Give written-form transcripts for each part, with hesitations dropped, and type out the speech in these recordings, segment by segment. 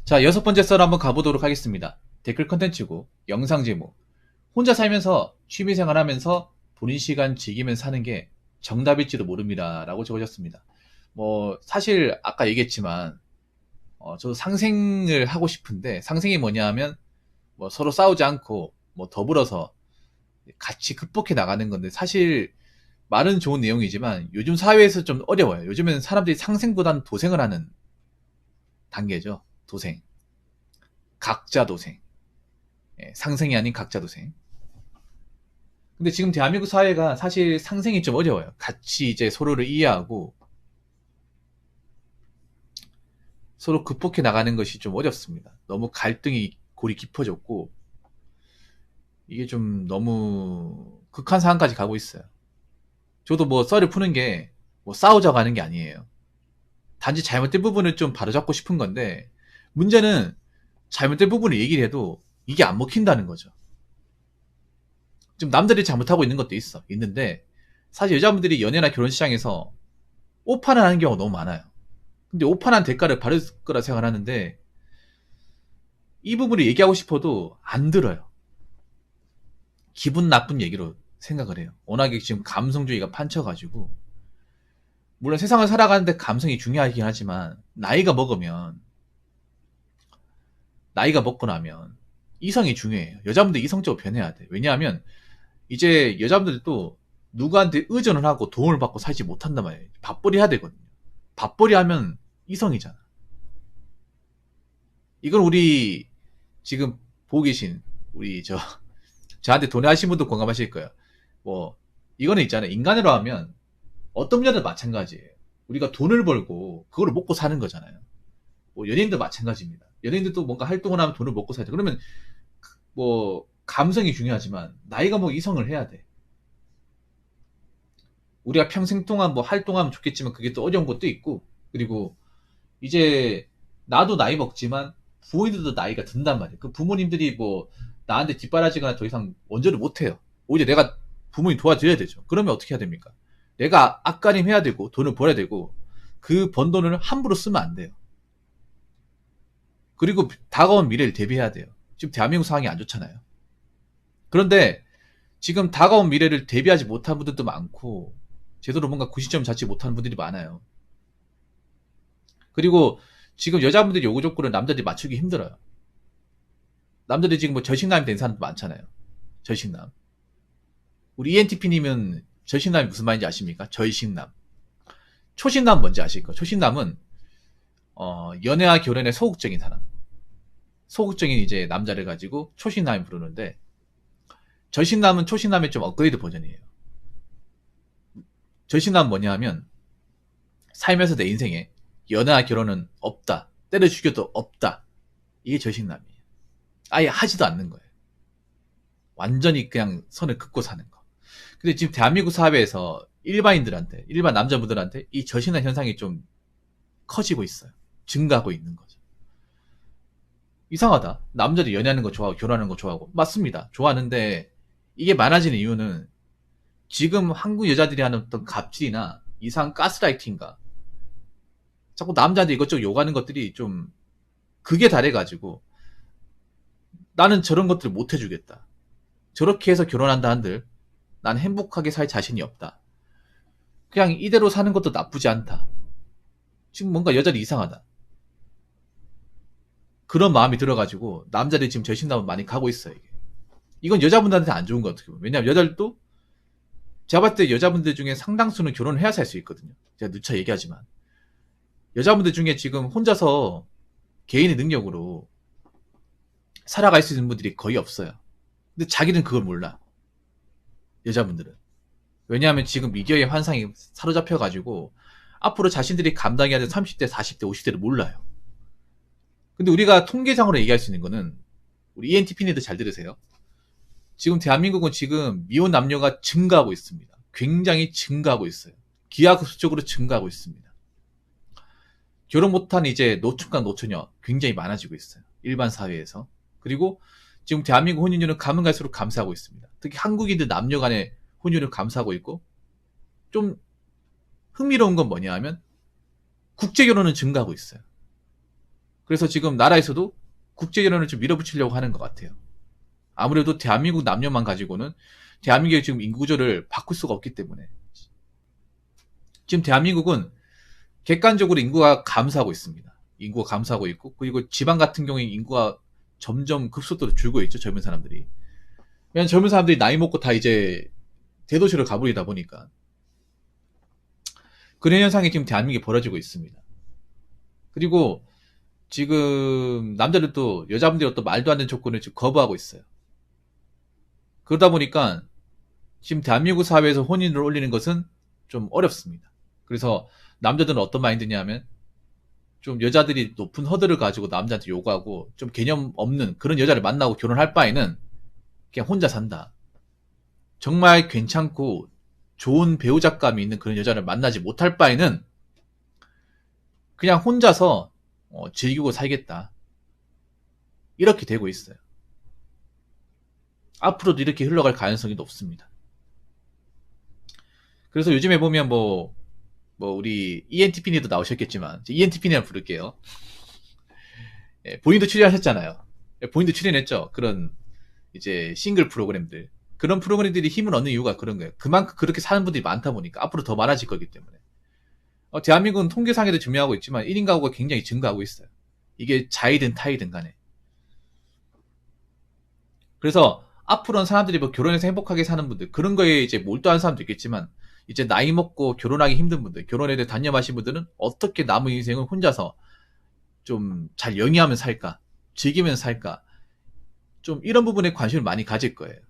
자, 여섯 번째 썰 한번 가보도록 하겠습니다. 댓글 컨텐츠고, 영상 제목. 혼자 살면서 취미생활 하면서 본인 시간 즐기면 사는 게 정답일지도 모릅니다. 라고 적으셨습니다. 사실 아까 얘기했지만, 저도 상생을 하고 싶은데, 상생이 뭐냐 하면, 서로 싸우지 않고, 더불어서 같이 극복해 나가는 건데, 사실 말은 좋은 내용이지만, 요즘 사회에서 좀 어려워요. 요즘에는 사람들이 상생보다는 도생을 하는 단계죠. 도생. 각자 도생. 예, 상생이 아닌 각자 도생. 근데 지금 대한민국 사회가 사실 상생이 좀 어려워요. 같이 이제 서로를 이해하고 서로 극복해 나가는 것이 좀 어렵습니다. 너무 갈등이 골이 깊어졌고 이게 좀 너무 극한 상황까지 가고 있어요. 저도 썰을 푸는 게 싸우자고 하는 게 아니에요. 단지 잘못된 부분을 좀 바로잡고 싶은 건데 문제는 잘못된 부분을 얘기를 해도 이게 안 먹힌다는 거죠. 좀 남들이 잘못하고 있는 것도 있는데 사실 여자분들이 연애나 결혼 시장에서 오판을 하는 경우가 너무 많아요. 근데 오판한 대가를 받을 거라 생각하는데 이 부분을 얘기하고 싶어도 안 들어요. 기분 나쁜 얘기로 생각을 해요. 워낙에 지금 감성주의가 판쳐가지고 물론 세상을 살아가는데 감성이 중요하긴 하지만 나이가 먹고 나면 이성이 중요해요. 여자분들 이성적으로 변해야 돼. 왜냐하면 이제 여자분들도 누구한테 의존을 하고 도움을 받고 살지 못한단 말이에요. 밥벌이 해야 되거든요. 밥벌이 하면 이성이잖아. 이건 우리 지금 보고 계신 우리 저한테 돈하신 분도 공감하실 거예요. 이거는 있잖아요. 인간으로 하면 어떤 분야도 마찬가지예요. 우리가 돈을 벌고 그거를 먹고 사는 거잖아요. 연예인도 마찬가지입니다. 연예인들도 뭔가 활동을 하면 돈을 먹고 살죠. 그러면 감성이 중요하지만 나이가 이성을 해야 돼. 우리가 평생 동안 활동하면 좋겠지만 그게 또 어려운 것도 있고 그리고 이제 나도 나이 먹지만 부모님들도 나이가 든단 말이에요. 그 부모님들이 나한테 뒷바라지거나 더 이상 원조를 못해요. 오히려 내가 부모님 도와드려야 되죠. 그러면 어떻게 해야 됩니까? 내가 앞가림 해야 되고 돈을 벌어야 되고 그 번 돈을 함부로 쓰면 안 돼요. 그리고 다가온 미래를 대비해야 돼요. 지금 대한민국 상황이 안 좋잖아요. 그런데 지금 다가온 미래를 대비하지 못한 분들도 많고 제대로 뭔가 구시점 잡지 못하는 분들이 많아요. 그리고 지금 여자분들이 요구 조건을 남자들이 맞추기 힘들어요. 남자들이 지금 절식남이 된 사람도 많잖아요. 절식남. 우리 ENTP님은 절식남이 무슨 말인지 아십니까? 절식남. 초식남 뭔지 아실 거예요. 초식남은 연애와 결혼에 소극적인 사람. 소극적인 이제 남자를 가지고 초식남이 부르는데 절식남은 초식남의 좀 업그레이드 버전이에요. 절식남은 뭐냐 하면 살면서 내 인생에 연애와 결혼은 없다. 때려 죽여도 없다. 이게 절식남이에요. 아예 하지도 않는 거예요. 완전히 그냥 선을 긋고 사는 거. 근데 지금 대한민국 사회에서 일반 남자분들한테 이 절식남 현상이 좀 커지고 있어요. 증가하고 있는 거죠. 이상하다. 남자들이 연애하는 거 좋아하고 결혼하는 거 좋아하고. 맞습니다. 좋아하는데 이게 많아지는 이유는 지금 한국 여자들이 하는 어떤 갑질이나 이상 가스라이팅가 자꾸 남자한테 이것저것 요구하는 것들이 좀 극에 달해가지고 나는 저런 것들을 못 해주겠다. 저렇게 해서 결혼한다 한들 난 행복하게 살 자신이 없다. 그냥 이대로 사는 것도 나쁘지 않다. 지금 뭔가 여자들이 이상하다. 그런 마음이 들어가지고 남자들이 지금 절신남으로 많이 가고 있어요. 이건 여자분들한테 안 좋은 것 같아요. 왜냐하면 여자들도 제가 봤을 때 여자분들 중에 상당수는 결혼을 해야 살 수 있거든요. 제가 누차 얘기하지만 여자분들 중에 지금 혼자서 개인의 능력으로 살아갈 수 있는 분들이 거의 없어요. 근데 자기는 그걸 몰라. 여자분들은. 왜냐하면 지금 미디어의 환상이 사로잡혀가지고 앞으로 자신들이 감당해야 될 30대, 40대, 50대를 몰라요. 근데 우리가 통계상으로 얘기할 수 있는 거는 우리 ENTP님들 잘 들으세요. 지금 대한민국은 지금 미혼 남녀가 증가하고 있습니다. 굉장히 증가하고 있어요. 기하급수적으로 증가하고 있습니다. 결혼 못한 이제 노총각 노처녀 굉장히 많아지고 있어요. 일반 사회에서. 그리고 지금 대한민국 혼인율은 가면 갈수록 감소하고 있습니다. 특히 한국인들 남녀 간의 혼인율을 감소하고 있고 좀 흥미로운 건 뭐냐 하면 국제 결혼은 증가하고 있어요. 그래서 지금 나라에서도 국제결혼을 좀 밀어붙이려고 하는 것 같아요. 아무래도 대한민국 남녀만 가지고는 대한민국의 지금 인구 구조를 바꿀 수가 없기 때문에 지금 대한민국은 객관적으로 인구가 감소하고 있습니다. 인구가 감소하고 있고, 그리고 지방 같은 경우에 인구가 점점 급속도로 줄고 있죠. 젊은 사람들이. 왜냐면 젊은 사람들이 나이 먹고 다 이제 대도시로 가버리다 보니까 그런 현상이 지금 대한민국에 벌어지고 있습니다. 그리고 지금 남자들도 여자분들이 어떤 말도 안 되는 조건을 지금 거부하고 있어요. 그러다 보니까 지금 대한민국 사회에서 혼인을 올리는 것은 좀 어렵습니다. 그래서 남자들은 어떤 마인드냐면 좀 여자들이 높은 허들을 가지고 남자한테 요구하고 좀 개념 없는 그런 여자를 만나고 결혼할 바에는 그냥 혼자 산다. 정말 괜찮고 좋은 배우자감이 있는 그런 여자를 만나지 못할 바에는 그냥 혼자서 즐기고 살겠다. 이렇게 되고 있어요. 앞으로도 이렇게 흘러갈 가능성이 높습니다. 그래서 요즘에 보면 우리 ENTP님도 나오셨겠지만 ENTP님 부를게요. 예, 본인도 출연하셨잖아요. 예, 본인도 출연했죠. 그런 이제 싱글 프로그램들. 그런 프로그램들이 힘을 얻는 이유가 그런 거예요. 그만큼 그렇게 사는 분들이 많다 보니까 앞으로 더 많아질 거기 때문에. 대한민국은 통계상에도 증명하고 있지만 1인 가구가 굉장히 증가하고 있어요. 이게 자이든 타이든 간에. 그래서 앞으로는 사람들이 결혼해서 행복하게 사는 분들, 그런 거에 이제 몰두하는 사람도 있겠지만 이제 나이 먹고 결혼하기 힘든 분들, 결혼에 대해 단념하신 분들은 어떻게 남은 인생을 혼자서 좀 잘 영위하면 살까, 즐기면서 살까, 좀 이런 부분에 관심을 많이 가질 거예요.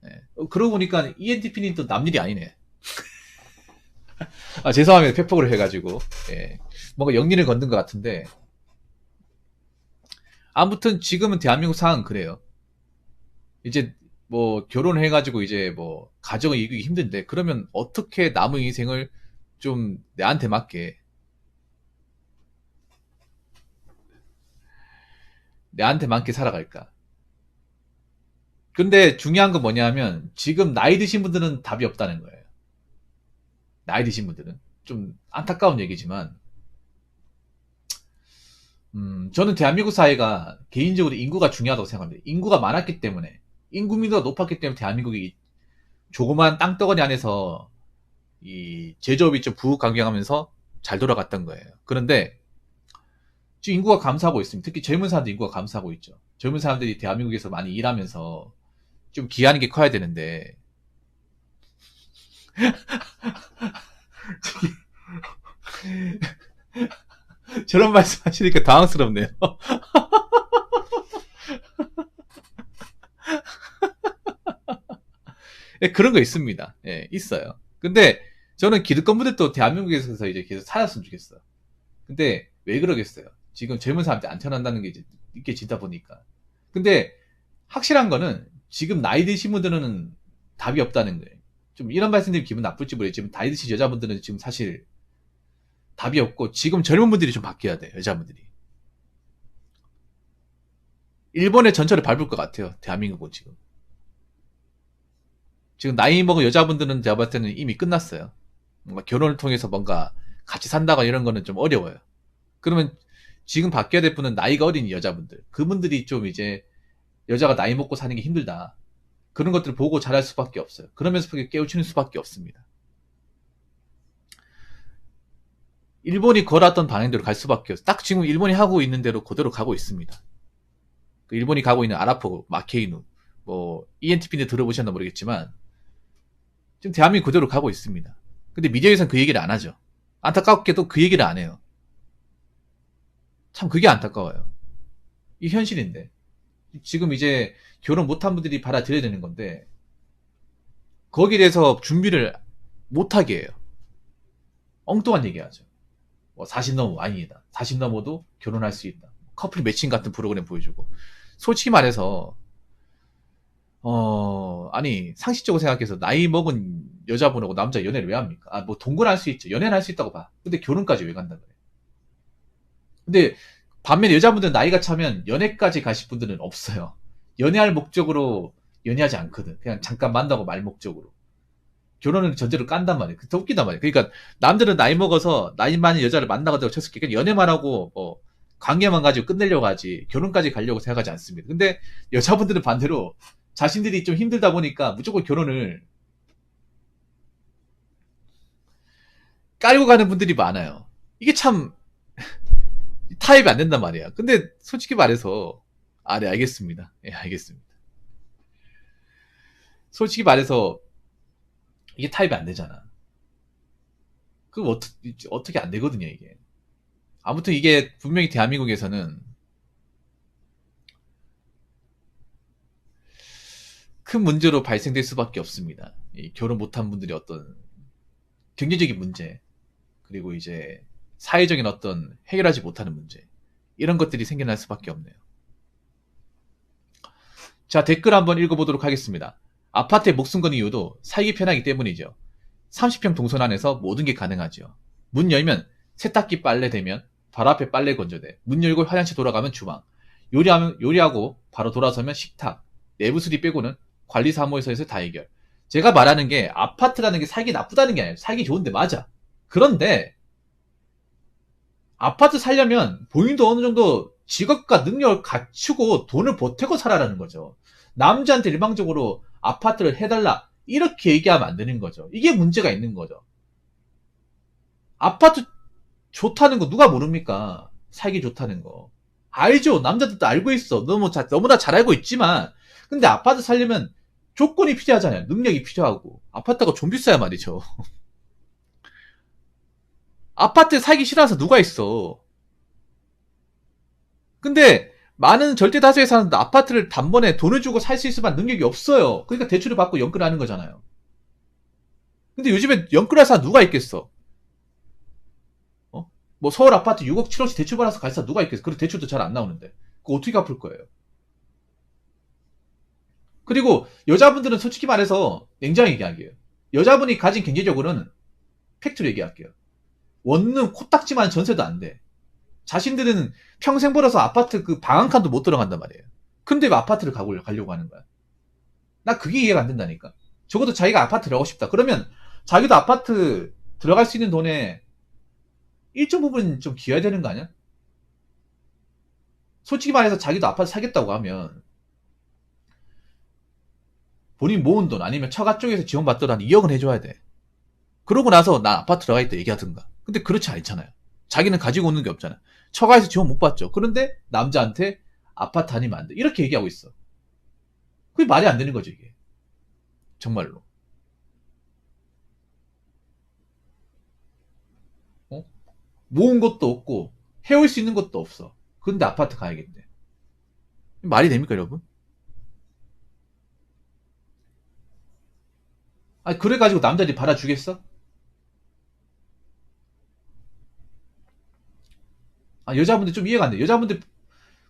네. 그러고 보니까 ENTP는 또 남일이 아니네. 죄송합니다. 팩폭을 해가지고. 예. 뭔가 영리를 건든 것 같은데. 아무튼 지금은 대한민국 상황은 그래요. 이제 결혼을 해가지고 이제 가정을 이루기 힘든데, 그러면 어떻게 남은 인생을 좀 내한테 맞게 살아갈까? 근데 중요한 건 뭐냐면 지금 나이 드신 분들은 답이 없다는 거예요. 나이 드신 분들은. 좀 안타까운 얘기지만 저는 대한민국 사회가 개인적으로 인구가 중요하다고 생각합니다. 인구가 많았기 때문에, 인구 밀도가 높았기 때문에 대한민국이 조그만 땅덩어리 안에서 이 제조업이 좀 부강경하면서 잘 돌아갔던 거예요. 그런데 지금 인구가 감소하고 있습니다. 특히 젊은 사람들 인구가 감소하고 있죠. 젊은 사람들이 대한민국에서 많이 일하면서 좀 기여하는 게 커야 되는데 저런 말씀 하시니까 당황스럽네요. 예, 그런 거 있습니다. 예, 있어요. 근데 저는 기득권 분들도 대한민국에서 이제 계속 살았으면 좋겠어요. 근데 왜 그러겠어요? 지금 젊은 사람들 안 태어난다는 게 이제 느껴지다 보니까. 근데 확실한 거는 지금 나이 드신 분들은 답이 없다는 거예요. 좀 이런 말씀드리면 기분 나쁠지 모르겠지만 나이 드신 여자분들은 지금 사실 답이 없고 지금 젊은 분들이 좀 바뀌어야 돼요. 여자분들이. 일본의 전철을 밟을 것 같아요. 대한민국은 지금. 지금 나이 먹은 여자분들은 제가 봤을 때는 이미 끝났어요. 뭔가 결혼을 통해서 뭔가 같이 산다거나 이런 거는 좀 어려워요. 그러면 지금 바뀌어야 될 분은 나이가 어린 여자분들. 그분들이 좀 이제 여자가 나이 먹고 사는 게 힘들다. 그런 것들을 보고 잘할 수밖에 없어요. 그러면서 깨우치는 수밖에 없습니다. 일본이 걸었던 방향대로 갈 수밖에 없어요. 딱 지금 일본이 하고 있는 대로 그대로 가고 있습니다. 그 일본이 가고 있는 아라포, 마케이누, ENTP인데 들어보셨나 모르겠지만 지금 대한민국 그대로 가고 있습니다. 근데 미디어에서는 그 얘기를 안 하죠. 안타깝게도 그 얘기를 안 해요. 참 그게 안타까워요. 이 현실인데. 지금 이제 결혼 못한 분들이 받아들여야 되는 건데 거기에 대해서 준비를 못하게 해요. 엉뚱한 얘기하죠. 40 넘어 아니다. 40 넘어도 결혼할 수 있다. 커플 매칭 같은 프로그램 보여주고. 솔직히 말해서 아니 상식적으로 생각해서 나이 먹은 여자분하고 남자 연애를 왜 합니까? 동거는 할 수 있죠. 연애는 할 수 있다고 봐. 근데 결혼까지 왜 간다 그래? 근데 반면에 여자분들 나이가 차면 연애까지 가실 분들은 없어요. 연애할 목적으로 연애하지 않거든. 그냥 잠깐 만나고 말 목적으로. 결혼은 전제로 깐단 말이에요. 더 웃기단 말이에요. 그러니까 남들은 나이 먹어서 나이 많은 여자를 만나가지고 쳤을 때 그냥 연애만 하고 관계만 가지고 끝내려고 하지 결혼까지 가려고 생각하지 않습니다. 근데 여자분들은 반대로 자신들이 좀 힘들다 보니까 무조건 결혼을 깔고 가는 분들이 많아요. 이게 참 타입이 안 된단 말이야. 근데 솔직히 말해서 네 알겠습니다. 예, 알겠습니다. 솔직히 말해서 이게 타입이 안 되잖아. 그럼 어떻게 안 되거든요, 이게. 아무튼 이게 분명히 대한민국에서는 큰 문제로 발생될 수밖에 없습니다. 이 결혼 못한 분들이 어떤 경제적인 문제, 그리고 이제 사회적인 어떤 해결하지 못하는 문제, 이런 것들이 생겨날 수밖에 없네요. 자, 댓글 한번 읽어보도록 하겠습니다. 아파트에 목숨 건 이유도 살기 편하기 때문이죠. 30평 동선 안에서 모든 게 가능하죠. 문 열면 세탁기 빨래 되면 바로 앞에 빨래 건조대, 문 열고 화장실 돌아가면 주방, 요리하고 바로 돌아서면 식탁, 내부 수리 빼고는 관리사무소에서 다 해결. 제가 말하는 게 아파트라는 게 살기 나쁘다는 게 아니에요. 살기 좋은데 맞아. 그런데 아파트 살려면 본인도 어느 정도 직업과 능력을 갖추고 돈을 보태고 살아라는 거죠. 남자한테 일방적으로 아파트를 해달라 이렇게 얘기하면 안 되는 거죠. 이게 문제가 있는 거죠. 아파트 좋다는 거 누가 모릅니까? 살기 좋다는 거. 알죠. 남자들도 알고 있어. 너무나 잘 알고 있지만 근데 아파트 살려면 조건이 필요하잖아요. 능력이 필요하고. 아파트가 좀 비싸야 말이죠. 아파트에 살기 싫어서 누가 있어. 근데 많은 절대 다수의 사람들 아파트를 단번에 돈을 주고 살 수 있을 만한 능력이 없어요. 그러니까 대출을 받고 연끌하는 거잖아요. 근데 요즘에 연끌할 사람 누가 있겠어? 뭐 서울 아파트 6억 7억씩 대출 받아서 갈 사람 누가 있겠어? 그리고 대출도 잘 안 나오는데. 그거 어떻게 갚을 거예요? 그리고 여자분들은 솔직히 말해서 냉정하게 얘기할게요. 여자분이 가진 경제적으로는 팩트로 얘기할게요. 원룸 코딱지만 전세도 안 돼. 자신들은 평생 벌어서 아파트 그 방 한 칸도 못 들어간단 말이에요. 근데 왜 아파트를 가려고 하는 거야? 나 그게 이해가 안 된다니까. 적어도 자기가 아파트 들어가고 싶다. 그러면 자기도 아파트 들어갈 수 있는 돈에 일정 부분 좀 기여해야 되는 거 아니야? 솔직히 말해서 자기도 아파트 사겠다고 하면 본인 모은 돈 아니면 처가 쪽에서 지원받더라도 한 2억은 해줘야 돼. 그러고 나서 나 아파트 들어가겠다 얘기하든가. 근데 그렇지 않잖아요. 자기는 가지고 오는 게 없잖아. 처가에서 지원 못 받죠. 그런데 남자한테 아파트 아니면 안 돼. 이렇게 얘기하고 있어. 그게 말이 안 되는 거죠, 이게. 정말로. 어? 모은 것도 없고 해올 수 있는 것도 없어. 근데 아파트 가야겠대. 말이 됩니까, 여러분? 아니, 그래가지고 남자들이 받아주겠어? 여자분들 좀 이해가 안 돼. 여자분들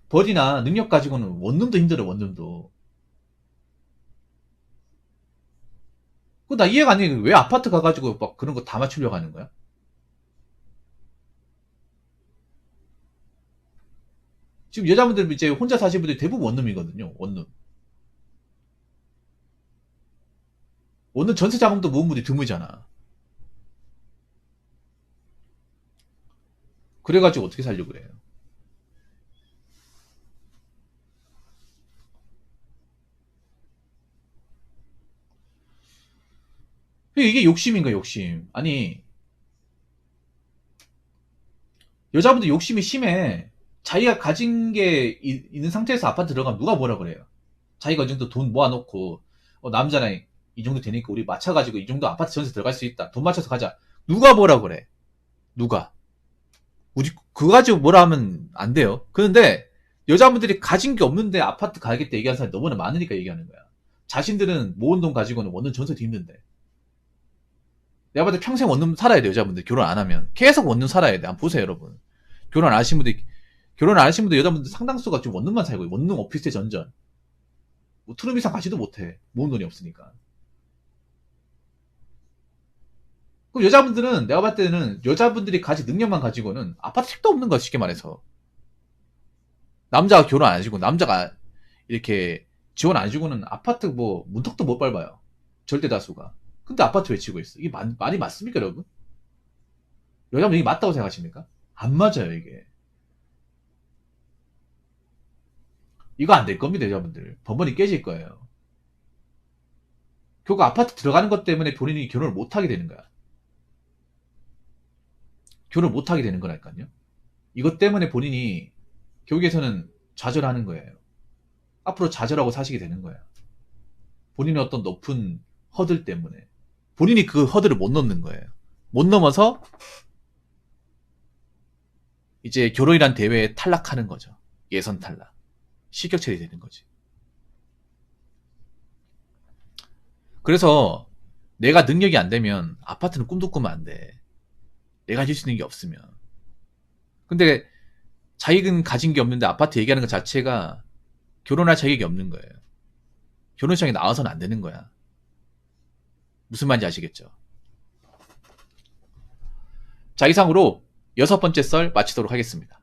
벌이나 능력 가지고는 원룸도 힘들어, 원룸도. 나 이해가 안 돼. 왜 아파트 가가지고 막 그런 거 다 맞추려고 하는 거야? 지금 여자분들 이제 혼자 사시는 분들 대부분 원룸이거든요. 원룸. 원룸 전세 자금도 모은 분이 드물잖아. 그래가지고 어떻게 살려고 그래요? 이게 욕심인가, 욕심. 아니, 여자분들 욕심이 심해. 자기가 가진 게 있는 상태에서 아파트 들어가면 누가 뭐라 그래요? 자기가 이 정도 돈 모아놓고, 남자랑 이 정도 되니까 우리 맞춰가지고 이 정도 아파트 전세 들어갈 수 있다. 돈 맞춰서 가자. 누가 뭐라 그래? 누가? 우리, 그거 가지고 뭐라 하면 안 돼요. 그런데, 여자분들이 가진 게 없는데 아파트 가야겠다 얘기하는 사람이 너무나 많으니까 얘기하는 거야. 자신들은 모은 돈 가지고는 원룸 전세도 힘든데. 내가 봤을 때 평생 원룸 살아야 돼, 여자분들. 결혼 안 하면. 계속 원룸 살아야 돼. 한번 보세요, 여러분. 결혼 안 하신 분들, 결혼 안 하신 분들, 여자분들 상당수가 지금 원룸만 살고, 원룸 오피스텔 전전. 뭐, 투룸 이상 가지도 못해. 모은 돈이 없으니까. 그럼 여자분들은, 내가 봤을 때는, 여자분들이 가진 능력만 가지고는 아파트 택도 없는 거야, 쉽게 말해서. 남자가 결혼 안 해주고, 남자가 이렇게 지원 안 해주고는 아파트 뭐, 문턱도 못 밟아요. 절대 다수가. 근데 아파트 외치고 있어. 이게 말이 맞습니까, 여러분? 여자분 이게 맞다고 생각하십니까? 안 맞아요, 이게. 이거 안 될 겁니다, 여자분들. 번번이 깨질 거예요. 결국 아파트 들어가는 것 때문에 본인이 결혼을 못하게 되는 거야. 결혼을 못하게 되는 거라니까요. 이것 때문에 본인이 결국에서는 좌절하는 거예요. 앞으로 좌절하고 사시게 되는 거야. 본인의 어떤 높은 허들 때문에. 본인이 그 허들을 못 넘는 거예요. 못 넘어서 이제 결혼이란 대회에 탈락하는 거죠. 예선 탈락. 실격처리 되는 거지. 그래서 내가 능력이 안 되면 아파트는 꿈도 꾸면 안 돼. 내가 해줄 수 있는 게 없으면. 근데 자기는 가진 게 없는데 아파트 얘기하는 것 자체가 결혼할 자격이 없는 거예요. 결혼식장에 나와서는 안 되는 거야. 무슨 말인지 아시겠죠? 자, 이상으로 6번째 썰 마치도록 하겠습니다.